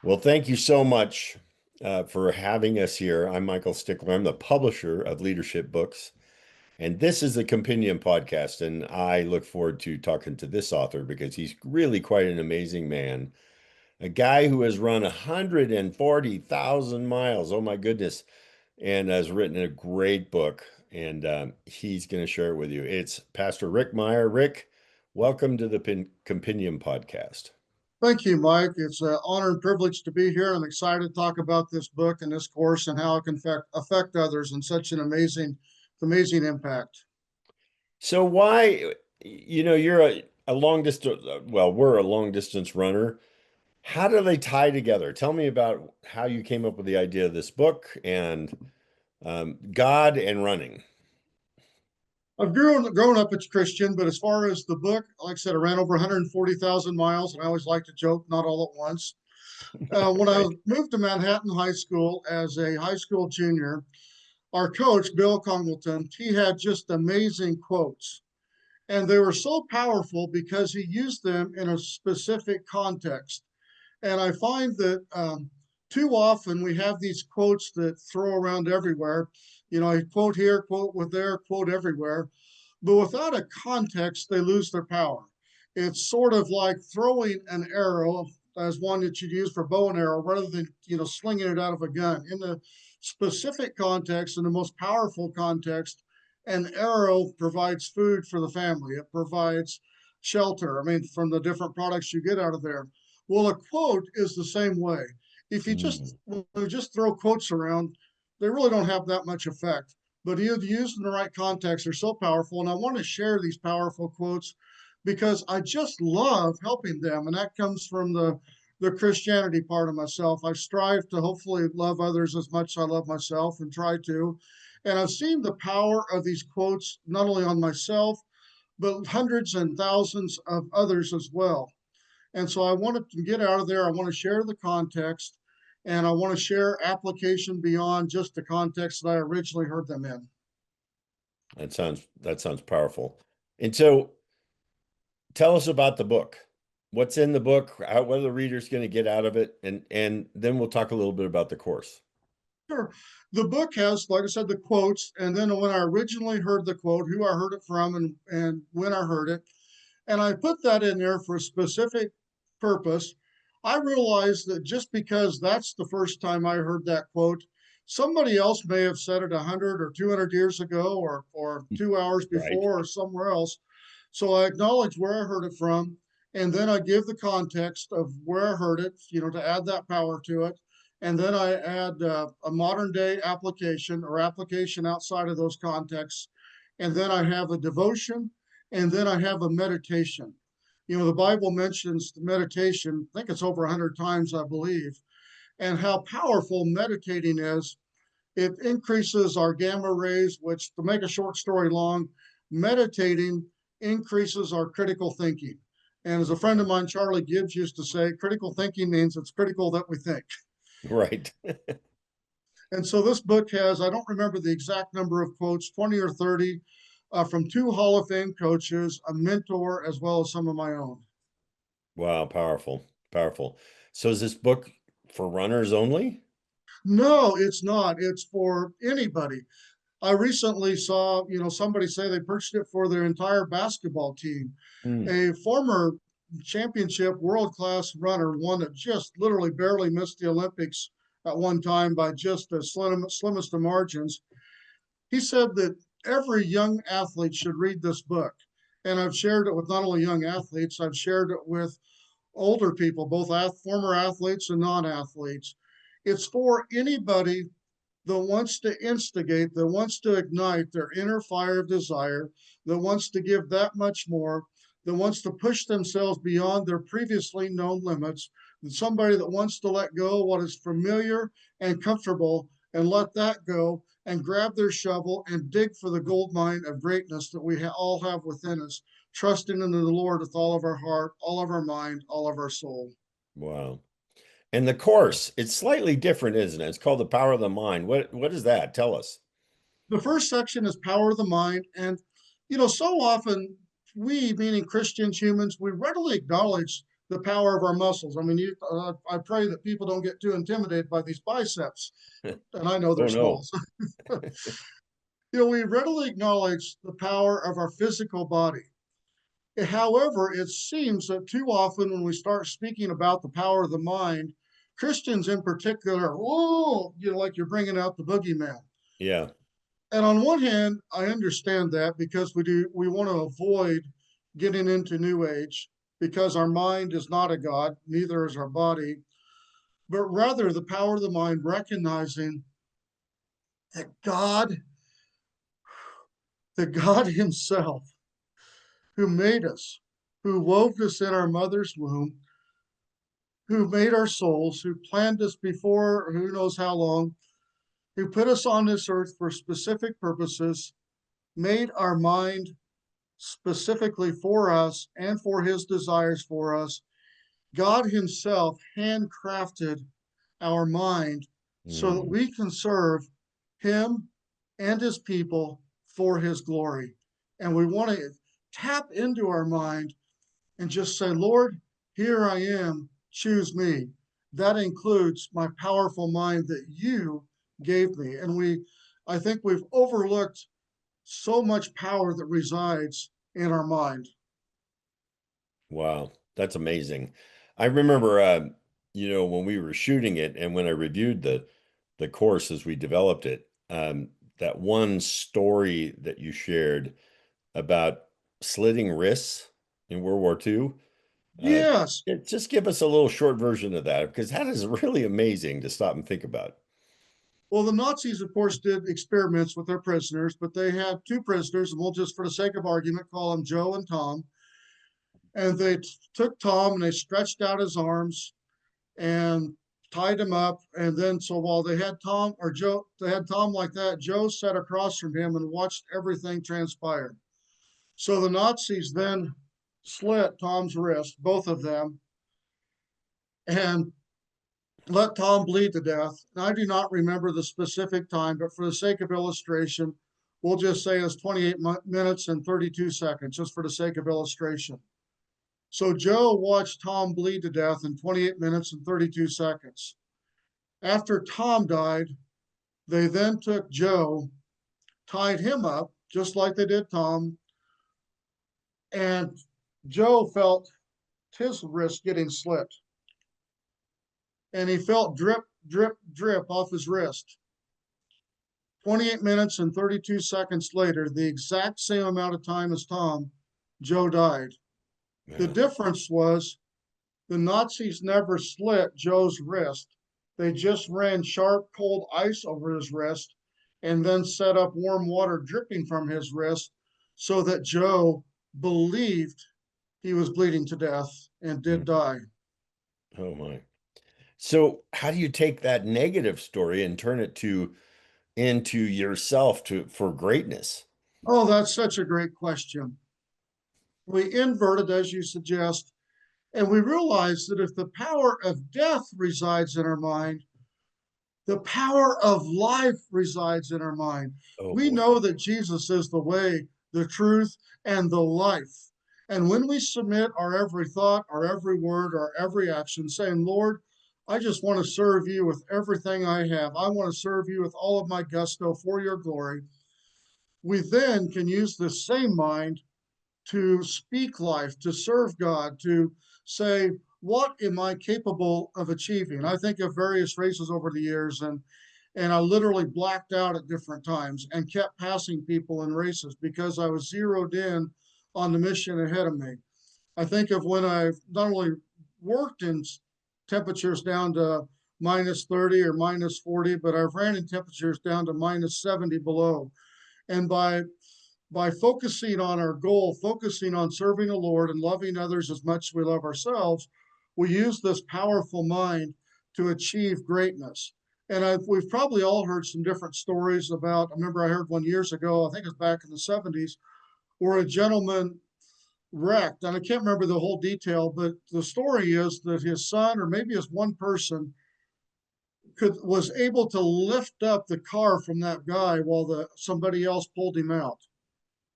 Well, thank you so much for having us here. I'm Michael Stickler. I'm the publisher of Leadership Books, and this is the Compendium Podcast. And I look forward to talking to this author because he's really quite an amazing man. A guy who has run 140,000 miles. Oh my goodness. And has written a great book. And he's going to share it with you. It's Pastor Rick Meyer. Rick, welcome to the Compendium Podcast. Thank you, Mike. It's an honor and privilege to be here. I'm excited to talk about this book and this course and how it can affect others in such an amazing impact. So why, you're a long distance, well, we're a long distance runner. How do they tie together? Tell me about how you came up with the idea of this book and God and running. I've grown up as Christian, but as far as the book, like I said, I ran over 140,000 miles, and I always like to joke, not all at once. When I moved to Manhattan High School as a high school junior, our coach, Bill Congleton, he had just amazing quotes. And they were so powerful because he used them in a specific context. And I find that too often we have these quotes that throw around everywhere. I quote here, quote with there, quote everywhere. But without a context, they lose their power. It's sort of like throwing an arrow as one that you'd use for bow and arrow rather than, slinging it out of a gun. In the specific context, in the most powerful context, an arrow provides food for the family. It provides shelter. From the different products you get out of there. Well, a quote is the same way. If you just throw quotes around, they really don't have that much effect. But if used in the right context, they're so powerful. And I want to share these powerful quotes because I just love helping them. And that comes from the Christianity part of myself. I strive to hopefully love others as much as I love myself and try to. And I've seen the power of these quotes, not only on myself, but hundreds and thousands of others as well. And so I wanted to get out of there. I want to share the context, and I want to share application beyond just the context that I originally heard them in. That sounds powerful. And so tell us about the book. What's in the book? What are the readers going to get out of it? And then we'll talk a little bit about the course. Sure. The book has, like I said, the quotes, and then when I originally heard the quote, who I heard it from and when I heard it. And I put that in there for a specific purpose. I realized that just because that's the first time I heard that quote, somebody else may have said it 100 or 200 years ago or 2 hours before or somewhere else. So I acknowledge where I heard it from, and then I give the context of where I heard it, to add that power to it. And then I add a modern day application or application outside of those contexts. And then I have a devotion, and then I have a meditation. The Bible mentions meditation, I think it's over 100 times, I believe, and how powerful meditating is. It increases our gamma rays, which, to make a short story long, meditating increases our critical thinking. And as a friend of mine, Charlie Gibbs, used to say, critical thinking means it's critical that we think. Right. And so this book has, I don't remember the exact number of quotes, 20 or 30, from 2 Hall of Fame coaches, a mentor, as well as some of my own. Wow, powerful, powerful. So is this book for runners only? No, it's not. It's for anybody. I recently saw, somebody say they purchased it for their entire basketball team. A former championship world-class runner, one that just literally barely missed the Olympics at one time by just the slimmest of margins. He said that every young athlete should read this book. And I've shared it with not only young athletes, I've shared it with older people, both former athletes and non-athletes. It's for anybody that wants to instigate, that wants to ignite their inner fire of desire, that wants to give that much more, that wants to push themselves beyond their previously known limits, and somebody that wants to let go what is familiar and comfortable and let that go and grab their shovel and dig for the gold mine of greatness that we all have within us, trusting in the Lord with all of our heart, all of our mind, all of our soul. Wow. And the course, it's slightly different, isn't it? It's called The Power of the Mind. What is that? Tell us. The first section is power of the mind. And, so often we, meaning Christians, humans, we readily acknowledge the power of our muscles. I mean, I pray that people don't get too intimidated by these biceps. And I know they're Oh small. no. We readily acknowledge the power of our physical body. However, it seems that too often when we start speaking about the power of the mind, Christians in particular, oh, like you're bringing out the boogeyman. Yeah. And on one hand, I understand that because we want to avoid getting into New Age because our mind is not a God, neither is our body, but rather the power of the mind, recognizing that God Himself, who made us, who wove us in our mother's womb, who made our souls, who planned us before who knows how long, who put us on this earth for specific purposes, made our mind specifically for us and for His desires for us. God Himself handcrafted our mind so that Mm. we can serve Him and His people for His glory. And we want to tap into our mind and just say, Lord, here I am, choose me. That includes my powerful mind that you gave me. And I think we've overlooked so much power that resides in our mind. Wow, that's amazing. I remember, when we were shooting it and when I reviewed the course as we developed it, that one story that you shared about slitting wrists in World War II. Uh, Yes. just give us a little short version of that because that is really amazing to stop and think about. Well, the Nazis, of course, did experiments with their prisoners, but they had two prisoners, and we'll just, for the sake of argument, call them Joe and Tom. And they took Tom and they stretched out his arms and tied him up. And then, so while they had Tom or Joe, they had Tom like that, Joe sat across from him and watched everything transpire. So the Nazis then slit Tom's wrist, both of them, and let Tom bleed to death. And I do not remember the specific time, but for the sake of illustration, we'll just say it's 28 minutes and 32 seconds, just for the sake of illustration. So Joe watched Tom bleed to death in 28 minutes and 32 seconds. After Tom died, they then took Joe, tied him up, just like they did Tom, and Joe felt his wrist getting slit. And he felt drip, drip, drip off his wrist. 28 minutes and 32 seconds later, the exact same amount of time as Tom, Joe died. The Yeah. difference was the Nazis never slit Joe's wrist. They just ran sharp, cold ice over his wrist and then set up warm water dripping from his wrist so that Joe believed he was bleeding to death and did Mm. die. Oh my. So how do you take that negative story and turn it into yourself for greatness? Oh, that's such a great question. We invert it, as you suggest, and we realize that if the power of death resides in our mind, the power of life resides in our mind. Oh We boy. know that Jesus is the way, the truth, and the life. And when we submit our every thought, our every word, our every action, saying, Lord, I just want to serve you with everything I have. I want to serve you with all of my gusto for your glory. We then can use the same mind to speak life, to serve God, to say, what am I capable of achieving? I think of various races over the years, and I literally blacked out at different times and kept passing people in races because I was zeroed in on the mission ahead of me. I think of when I've not only worked in temperatures down to minus 30 or minus 40, but I've ran in temperatures down to minus 70 below. And by focusing on our goal, focusing on serving the Lord and loving others as much as we love ourselves, we use this powerful mind to achieve greatness. And we've probably all heard some different stories about, I remember I heard one years ago, I think it was back in the 70s, where a gentleman wrecked. And I can't remember the whole detail, but the story is that his son, or maybe as one person, was able to lift up the car from that guy while somebody else pulled him out.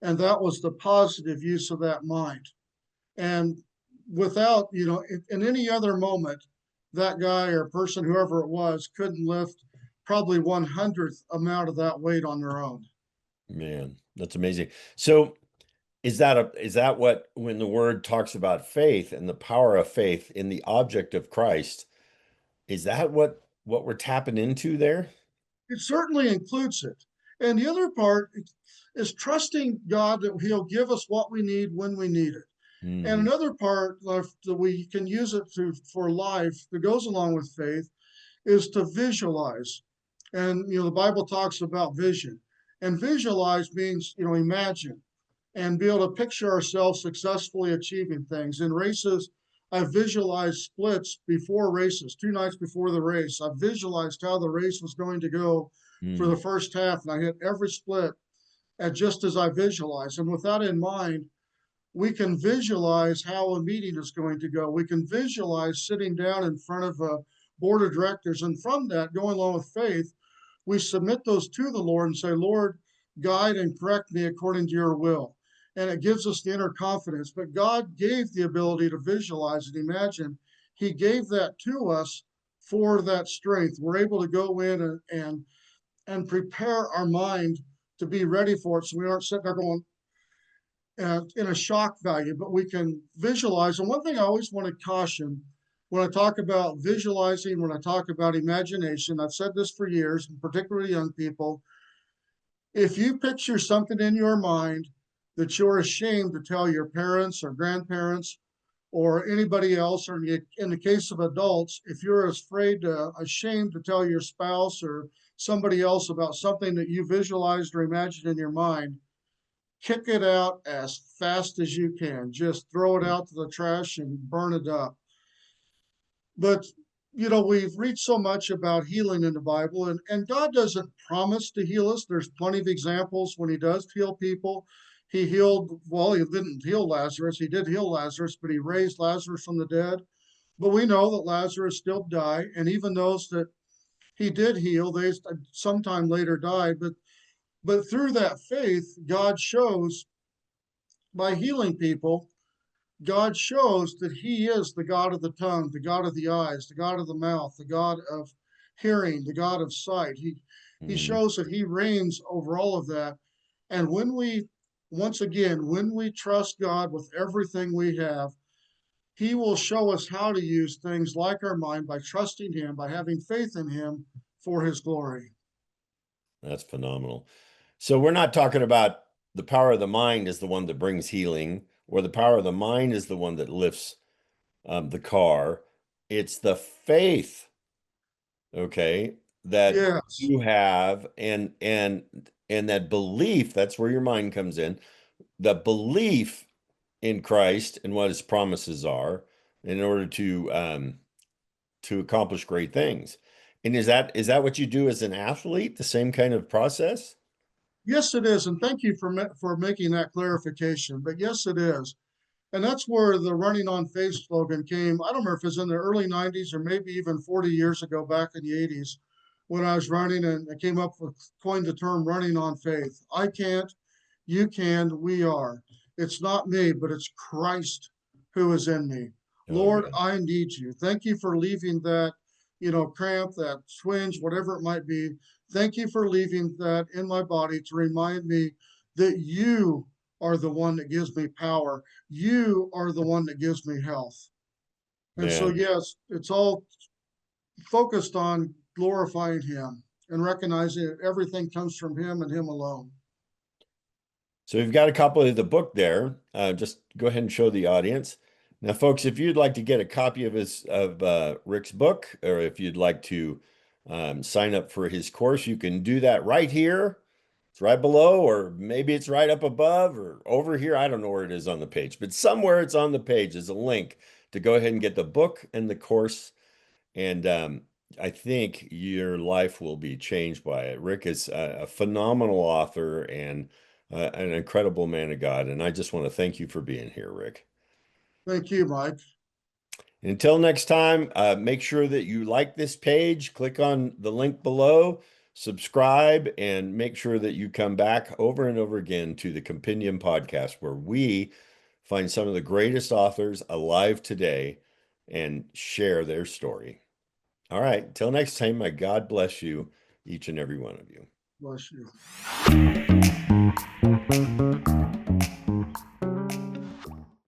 And that was the positive use of that mind. And without, in any other moment, that guy or person, whoever it was, couldn't lift probably 1/100th amount of that weight on their own. Man, that's amazing. So is that what, when the word talks about faith and the power of faith in the object of Christ, is that what we're tapping into there? It certainly includes it. And the other part is trusting God that He'll give us what we need when we need it. And Mhm. another part that we can use it for life that goes along with faith is to visualize. And the Bible talks about vision. And visualize means, imagine and be able to picture ourselves successfully achieving things. In races, I visualized splits before races, 2 nights before the race. I visualized how the race was going to go for the Mm. first half, and I hit every split at just as I visualized. And with that in mind, we can visualize how a meeting is going to go. We can visualize sitting down in front of a board of directors. And from that, going along with faith, we submit those to the Lord and say, Lord, guide and correct me according to your will. And it gives us the inner confidence. But God gave the ability to visualize and imagine. He gave that to us for that strength. We're able to go in and prepare our mind to be ready for it, so we aren't sitting there going in a shock value, but we can visualize. And one thing I always want to caution when I talk about visualizing, when I talk about imagination, I've said this for years, and particularly young people, if you picture something in your mind that you're ashamed to tell your parents or grandparents or anybody else, or in the case of adults, if you're ashamed to tell your spouse or somebody else about something that you visualized or imagined in your mind, kick it out as fast as you can. Just throw it out to the trash and burn it up. But we've read so much about healing in the Bible, and God doesn't promise to heal us. There's plenty of examples when He does heal people. He healed, well, He didn't heal Lazarus. He did heal Lazarus, but He raised Lazarus from the dead. But we know that Lazarus still died, and even those that He did heal, they sometime later died. But through that faith, God shows, by healing people, God shows that He is the God of the tongue, the God of the eyes, the God of the mouth, the God of hearing, the God of sight. He Mm. shows that He reigns over all of that. And once again, when we trust God with everything we have, He will show us how to use things like our mind by trusting Him, by having faith in Him for His glory. That's phenomenal. So we're not talking about the power of the mind is the one that brings healing, or the power of the mind is the one that lifts the car. It's the faith, okay, that Yes, you have, and that belief, that's where your mind comes in. The belief in Christ and what his promises are in order to accomplish great things. And is that what you do as an athlete? The same kind of process? yes, it is. And thank you for making that clarification. But yes, it is. And that's where the running on faith slogan came. I don't remember if it was in the early 90s or maybe even 40 years ago back in the 80s when I was running, and I came up with, coined the term running on faith. I can't, you can, we are. It's not me, but it's Christ who is in me. Oh, Lord, yeah. I need you. Thank you for leaving that, cramp, that twinge, whatever it might be. Thank you for leaving that in my body to remind me that you are the one that gives me power. You are the one that gives me health. And so, Man. yes, it's all focused on glorifying Him and recognizing that everything comes from Him and Him alone. So we've got a copy of the book there. Just go ahead and show the audience. Now, folks, if you'd like to get a copy of Rick's book, or if you'd like to sign up for his course, you can do that right here. It's right below, or maybe it's right up above or over here. I don't know where it is on the page, but somewhere it's on the page is a link to go ahead and get the book and the course. And I think your life will be changed by it. Rick is a phenomenal author, and an incredible man of God. And I just want to thank you for being here, Rick. Thank you, Mike. Until next time, make sure that you like this page, click on the link below, subscribe, and make sure that you come back over and over again to the Compendium Podcast, where we find some of the greatest authors alive today and share their story. All right, till next time, may God bless you, each and every one of you. Bless you.